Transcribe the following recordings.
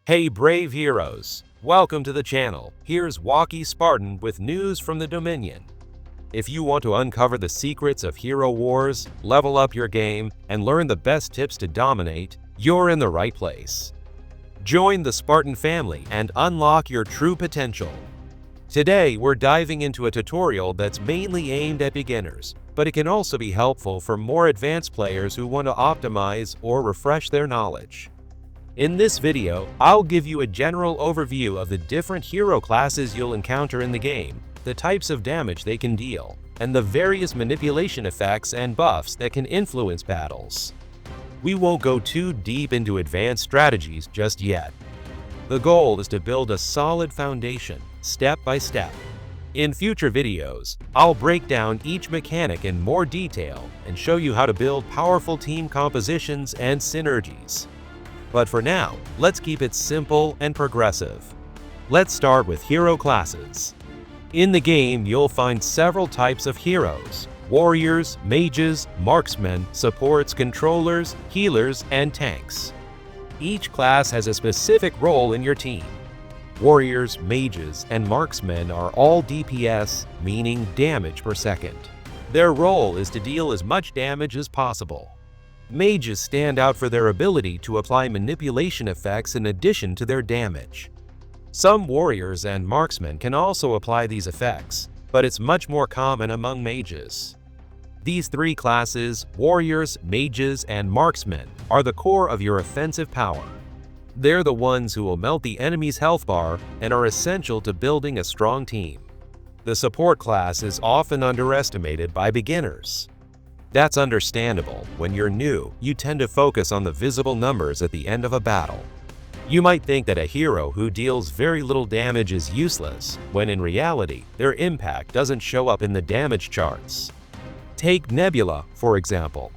Hey brave heroes! Welcome to the channel. Here's Waki Spartan with news from the Dominion. If you want to uncover the secrets of hero wars, level up your game, and learn the best tips to dominate, you're in the right place. Join the Spartan family and unlock your true potential. Today, we're diving into a tutorial that's mainly aimed at beginners, but it can also be helpful for more advanced players who want to optimize or refresh their knowledge. In this video, I'll give you a general overview of the different hero classes you'll encounter in the game, the types of damage they can deal, and the various manipulation effects and buffs that can influence battles. We won't go too deep into advanced strategies just yet. The goal is to build a solid foundation, step by step. In future videos, I'll break down each mechanic in more detail and show you how to build powerful team compositions and synergies. But for now, let's keep it simple and progressive. Let's start with hero classes. In the game, you'll find several types of heroes: warriors, mages, marksmen, supports, controllers, healers, and tanks. Each class has a specific role in your team. Warriors, mages, and marksmen are all DPS, meaning damage per second. Their role is to deal as much damage as possible. Mages stand out for their ability to apply manipulation effects in addition to their damage. Some warriors and marksmen can also apply these effects, but it's much more common among mages. These three classes, warriors, mages, and marksmen, are the core of your offensive power. They're the ones who will melt the enemy's health bar and are essential to building a strong team. The support class is often underestimated by beginners. That's understandable. When you're new, you tend to focus on the visible numbers at the end of a battle. You might think that a hero who deals very little damage is useless, when in reality, their impact doesn't show up in the damage charts. Take Nebula, for example.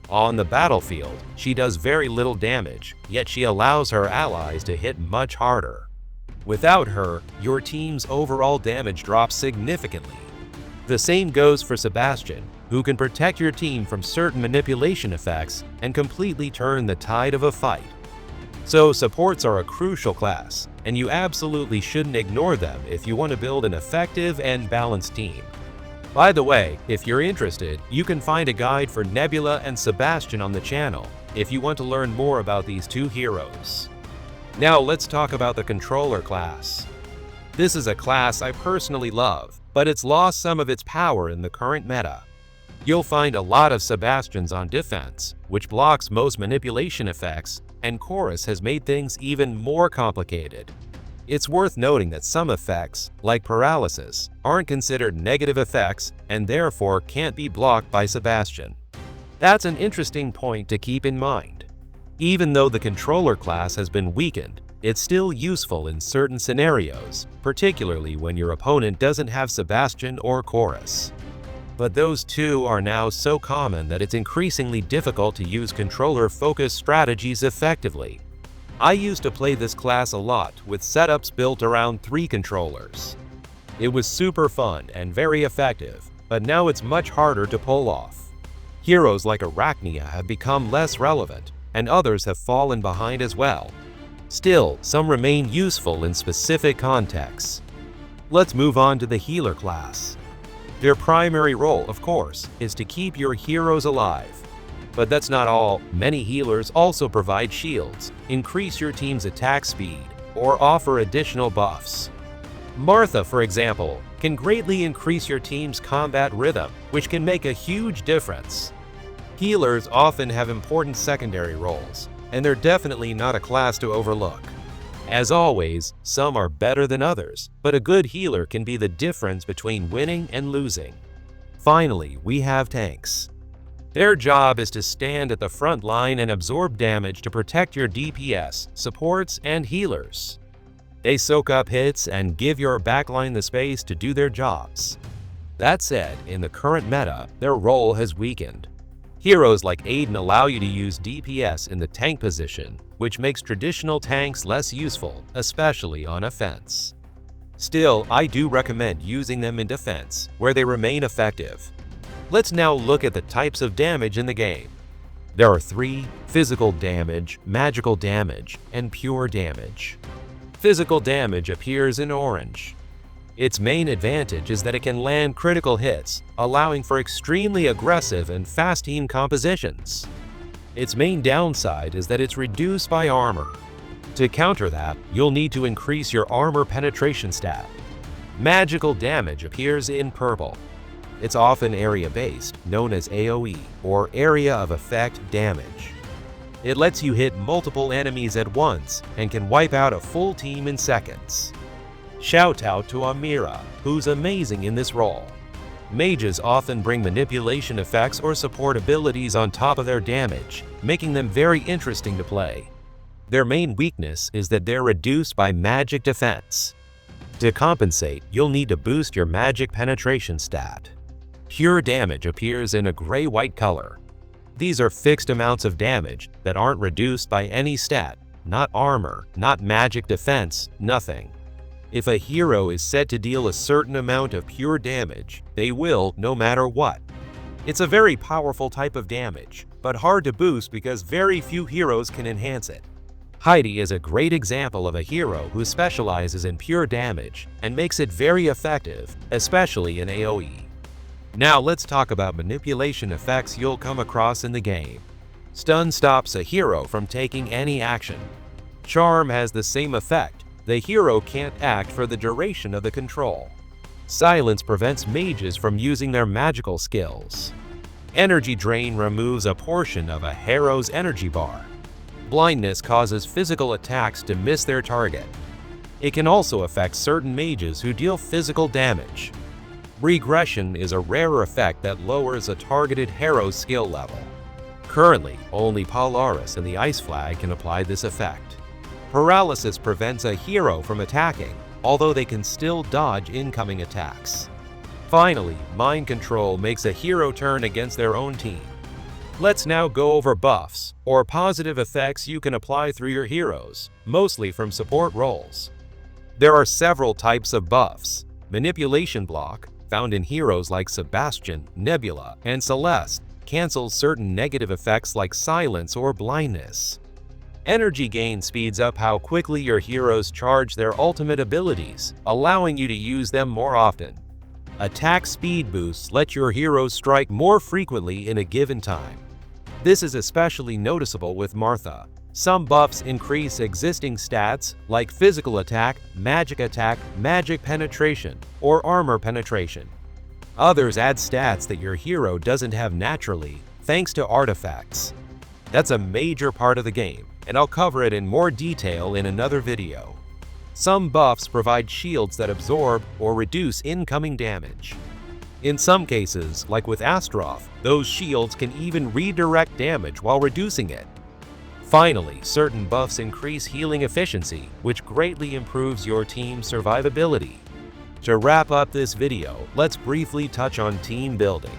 On the battlefield, she does very little damage, yet she allows her allies to hit much harder. Without her, your team's overall damage drops significantly. The same goes for Sebastian, who can protect your team from certain manipulation effects and completely turn the tide of a fight. So supports are a crucial class, and you absolutely shouldn't ignore them if you want to build an effective and balanced team. By the way, if you're interested, you can find a guide for Nebula and Sebastian on the channel if you want to learn more about these two heroes. Now let's talk about the controller class. This is a class I personally love, but it's lost some of its power in the current meta. You'll find a lot of Sebastians on defense, which blocks most manipulation effects, and Chorus has made things even more complicated. It's worth noting that some effects, like paralysis, aren't considered negative effects and therefore can't be blocked by Sebastian. That's an interesting point to keep in mind. Even though the controller class has been weakened, it's still useful in certain scenarios, particularly when your opponent doesn't have Sebastian or Chorus. But those two are now so common that it's increasingly difficult to use controller-focused strategies effectively. I used to play this class a lot with setups built around 3 controllers. It was super fun and very effective, but now it's much harder to pull off. Heroes like Arachnia have become less relevant, and others have fallen behind as well. Still, some remain useful in specific contexts. Let's move on to the healer class. Their primary role, of course, is to keep your heroes alive. But that's not all. Many healers also provide shields, increase your team's attack speed, or offer additional buffs. Martha, for example, can greatly increase your team's combat rhythm, which can make a huge difference. Healers often have important secondary roles, and they're definitely not a class to overlook. As always, some are better than others, but a good healer can be the difference between winning and losing. Finally, we have tanks. Their job is to stand at the front line and absorb damage to protect your DPS, supports, and healers. They soak up hits and give your backline the space to do their jobs. That said, in the current meta, their role has weakened. Heroes like Aiden allow you to use DPS in the tank position, which makes traditional tanks less useful, especially on offense. Still, I do recommend using them in defense, where they remain effective. Let's now look at the types of damage in the game. There are three: physical damage, magical damage, and pure damage. Physical damage appears in orange. Its main advantage is that it can land critical hits, allowing for extremely aggressive and fast team compositions. Its main downside is that it's reduced by armor. To counter that, you'll need to increase your armor penetration stat. Magical damage appears in purple. It's often area-based, known as AoE, or Area of Effect Damage. It lets you hit multiple enemies at once and can wipe out a full team in seconds. Shout out to Amira, who's amazing in this role. Mages often bring manipulation effects or support abilities on top of their damage, making them very interesting to play. Their main weakness is that they're reduced by magic defense. To compensate, you'll need to boost your magic penetration stat. Pure damage appears in a gray-white color. These are fixed amounts of damage that aren't reduced by any stat, not armor, not magic defense, nothing. If a hero is said to deal a certain amount of pure damage, they will no matter what. It's a very powerful type of damage, but hard to boost because very few heroes can enhance it. Heidi is a great example of a hero who specializes in pure damage and makes it very effective, especially in AoE. Now let's talk about manipulation effects you'll come across in the game. Stun stops a hero from taking any action. Charm has the same effect. The hero can't act for the duration of the control. Silence prevents mages from using their magical skills. Energy Drain removes a portion of a hero's energy bar. Blindness causes physical attacks to miss their target. It can also affect certain mages who deal physical damage. Regression is a rare effect that lowers a targeted hero's skill level. Currently, only Polaris and the Ice Flag can apply this effect. Paralysis prevents a hero from attacking, although they can still dodge incoming attacks. Finally, Mind Control makes a hero turn against their own team. Let's now go over buffs, or positive effects you can apply through your heroes, mostly from support roles. There are several types of buffs. Manipulation Block, found in heroes like Sebastian, Nebula, and Celeste, cancels certain negative effects like silence or blindness. Energy Gain speeds up how quickly your heroes charge their ultimate abilities, allowing you to use them more often. Attack Speed Boosts let your heroes strike more frequently in a given time. This is especially noticeable with Martha. Some buffs increase existing stats like physical attack, magic penetration, or armor penetration. Others add stats that your hero doesn't have naturally, thanks to artifacts. That's a major part of the game, and I'll cover it in more detail in another video. Some buffs provide shields that absorb or reduce incoming damage. In some cases, like with Astroth, those shields can even redirect damage while reducing it. Finally, certain buffs increase healing efficiency, which greatly improves your team's survivability. To wrap up this video, let's briefly touch on team building.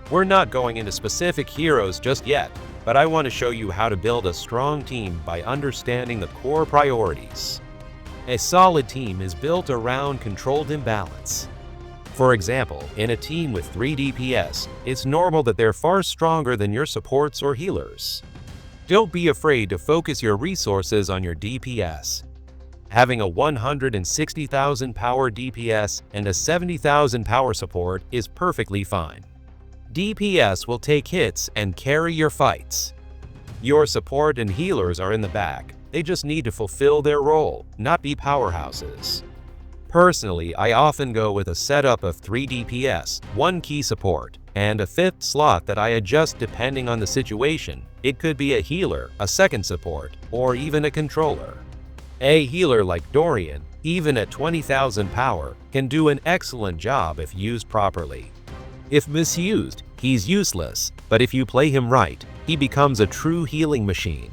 We're not going into specific heroes just yet, but I want to show you how to build a strong team by understanding the core priorities. A solid team is built around controlled imbalance. For example, in a team with 3 DPS, it's normal that they're far stronger than your supports or healers. Don't be afraid to focus your resources on your DPS. Having a 160,000 power DPS and a 70,000 power support is perfectly fine. DPS will take hits and carry your fights. Your support and healers are in the back. They just need to fulfill their role, not be powerhouses. Personally, I often go with a setup of 3 DPS, 1 key support, and a 5th slot that I adjust depending on the situation. It could be a healer, a 2nd support, or even a controller. A healer like Dorian, even at 20,000 power, can do an excellent job if used properly. If misused, he's useless, but if you play him right, he becomes a true healing machine.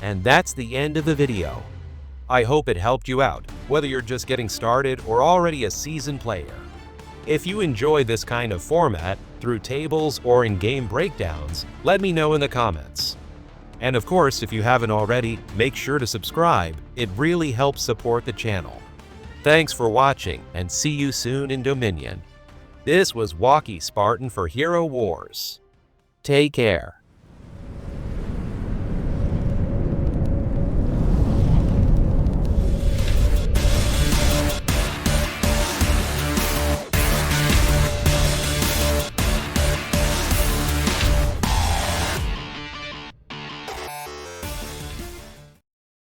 And that's the end of the video. I hope it helped you out, whether you're just getting started or already a seasoned player. If you enjoy this kind of format, through tables or in-game breakdowns, let me know in the comments. And of course, if you haven't already, make sure to subscribe. It really helps support the channel. Thanks for watching, and see you soon in Dominion. This was Waki Spartan for Hero Wars. Take care.